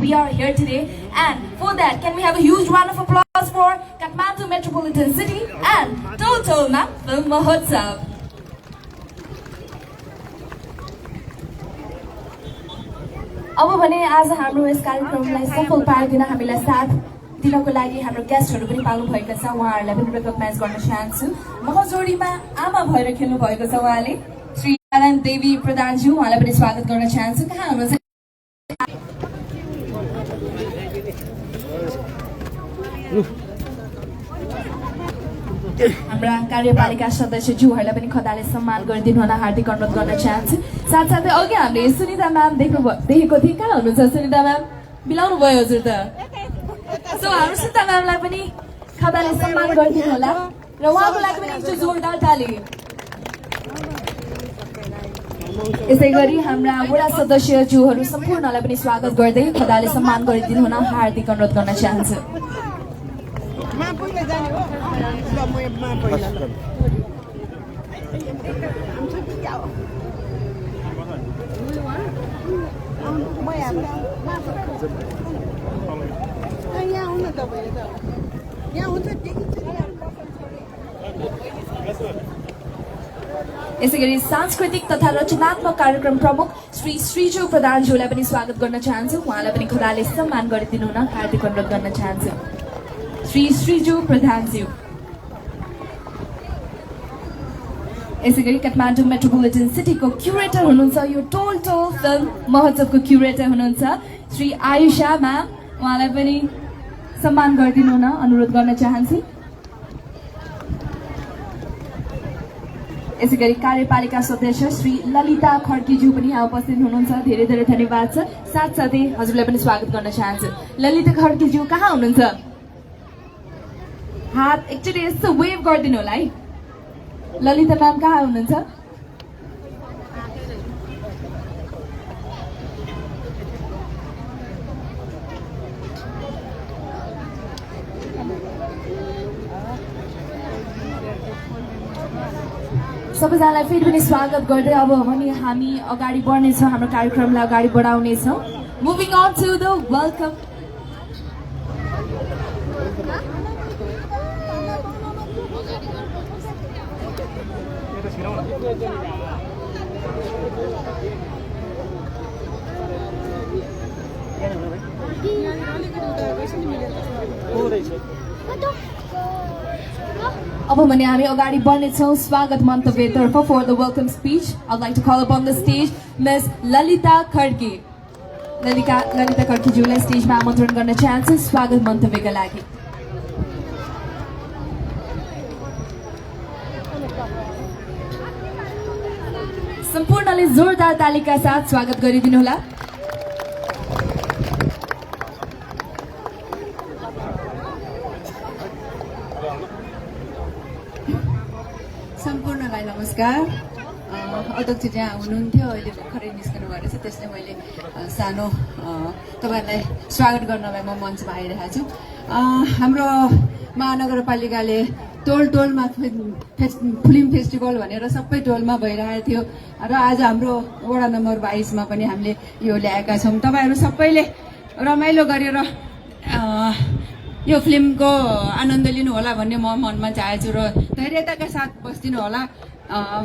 we are here today. And for that, can we have a huge round of applause for Kathmandu Metropolitan City and Totalma Film Mahotsav. अब भने आज हाम्रो यस कार्यक्रमलाई सफल पारिदिन हामीलाई साथ दिनको लागि हाम्रो गेस्टहरु पनि पाल्नु भएको छ उहाँहरुलाई पनि रिकग्नाइज गर्न चाहन्छु महजोडीमा आमा भएर खेल्नु भएको छ उहाँले श्री आनन्द देवी प्रधानज्यू उहाँलाई पनि स्वागत गर्न चाहन्छु कहाँ हुनुहुन्छ हाम्रा कार्यपालिका सदस्यज्यूहरूलाई पनि खदाले सम्मान गरिदिनु हुन हार्दिक अनुरोध गर्न चाहन्छु साथसाथै अघि हामीले सुनिता म्याम देखेको थियौँ कहाँ हुनुहुन्छ सुनिता म्याम बिलाउनु भयो हजुर त सो हाम्रो सुनिता म्यामलाई पनि खदाले सम्मान गरिदिनु होला र उहाँको लागि पनि एकचोटि जोरदार ताली यसै गरी हाम्रा वडा सदस्यज्यूहरू सम्पूर्णलाई पनि स्वागत गर्दै खदाले सम्मान गरिदिनु हुन हार्दिक अनुरोध गर्न चाहन्छु यसैगरी सांस्कृतिक तथा रचनात्मक कार्यक्रम प्रमुख श्री श्रीजु प्रधानज्यूलाई पनि स्वागत गर्न चाहन्छु उहाँलाई पनि खदाले सम्मान गरिदिनु हुन हार्दिक अनुरोध गर्न चाहन्छु श्री श्रीजु प्रधानज्यू यसैगरी काठमाडौँ मेट्रोपोलिटन सिटीको क्युरेटर हुनुहुन्छ यो टोल फिल्म महोत्सवको क्युरेटर हुनुहुन्छ श्री आयुषा म्याम उहाँलाई पनि सम्मान गरिदिनु हुन अनुरोध गर्न चाहन्छु यसैगरी कार्यपालिका सदस्य श्री ललिता खड्कीज्यू पनि यहाँ उपस्थित हुनुहुन्छ धेरै धेरै धन्यवाद छ साथसाथै हजुरलाई पनि स्वागत गर्न चाहन्छु ललिता खड्कीज्यू कहाँ हुनुहुन्छ हात एकचोटि यस्तो वेभ गरिदिनु होला है ललिता म्याम कहाँ हुनुहुन्छ सबैजनालाई फेरि पनि स्वागत गर्दै अब भने हामी अगाडि बढ्नेछौँ हाम्रो कार्यक्रमलाई अगाडि बढाउनेछौँ moving on to the welcome अब भने हामी अगाडि बढ्नेछौँ स्वागत मन्तव्यतर्फ for the welcome speech I would like to call upon the stage miss Lalita Khadki Lalita खड्कीज्यूलाई स्टेजमा आमन्त्रण गर्न चाहन्छु स्वागत मन्तव्यका लागि सम्पूर्णले जोरदार तालीका साथ स्वागत गरिदिनु होला सम्पूर्णलाई नमस्कार अध्यक्ष जहाँ हुनुहुन्थ्यो अहिले भर्खरै निस्कनु भएको छ त्यसले मैले सानो तपाईँहरूलाई स्वागत गर्नलाई म मञ्चमा आइरहेको छु हाम्रो महानगरपालिकाले टोलमा फिल्म फेस्टिभल भनेर सबै टोलमा भइरहेको थियो र आज हाम्रो वडा नम्बर 22 मा पनि हामीले यो ल्याएका छौँ तपाईँहरू सबैले रमाइलो गरेर यो फिल्मको आनन्द लिनु होला भन्ने म मनमा चाहेछु र धैर्यताका साथ बस्दिनु होला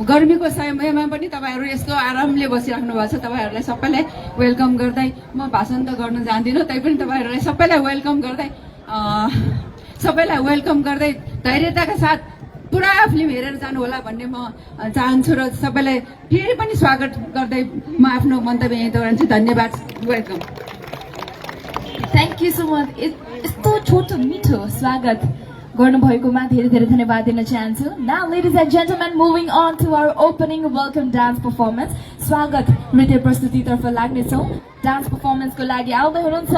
गर्मीको समयमा पनि तपाईँहरू यस्तो आरामले बसिराख्नु भएको छ तपाईँहरूलाई सबैलाई वेलकम गर्दै म भाषण त गर्न जान्दिनँ तैपनि तपाईँहरूलाई सबैलाई वेलकम गर्दै धैर्यताका साथ पुरा फिल्म हेरेर जानु होला भन्ने म चाहन्छु र सबैलाई फेरि पनि स्वागत गर्दै म आफ्नो मन्तव्य यहीँ दोहोऱ्याउँछु धन्यवाद welcome thank you so much यस्तो छोटो मिठो स्वागत गर्नुभएकोमा धेरै धेरै धन्यवाद दिन चाहन्छु now ladies and gentlemen moving on to our opening welcome dance performance स्वागत नृत्य प्रस्तुतितर्फ लाग्नेछौँ डान्स पर्फर्मेन्सको लागि आउँदै हुनुहुन्छ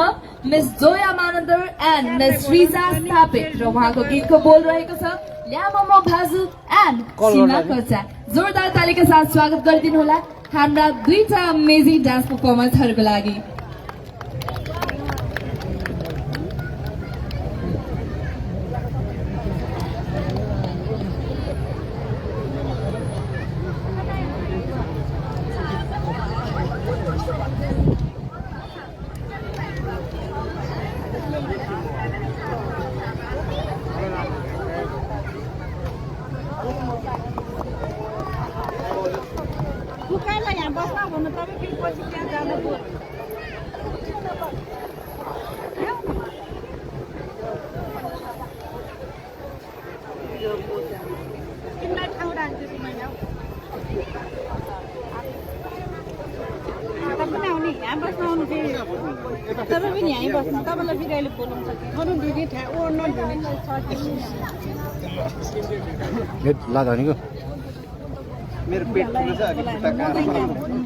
miss Zoya Manandhar and miss Riza Sthapit र उहाँको गीतको बोल रहेको छ ल्यामो भाजु एन्ड सीमा कोचा जोरदार तालीका साथ स्वागत गरिदिनु होला हाम्रा दुईटा अमेजिङ डान्स पर्फर्मेन्सहरूको लागि फुकाइलाई यहाँ बस्न भन्नु तपाईँ फेरि पछि त्यहाँ जानु पर्यो तिमीलाई ठाउँ राख्छु मैले तपाईँ पनि आउने यहाँ बस्न आउनु फेरि तपाईँ पनि यहीँ बस्नु तपाईँलाई फेरि अहिले बोलाउनु सक्छ अरू धुने ओर्न धुने लाँदा भनेको मेरो पेट ठुलो छ अनि खुट्टा काँडा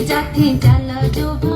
जाथे जाला जो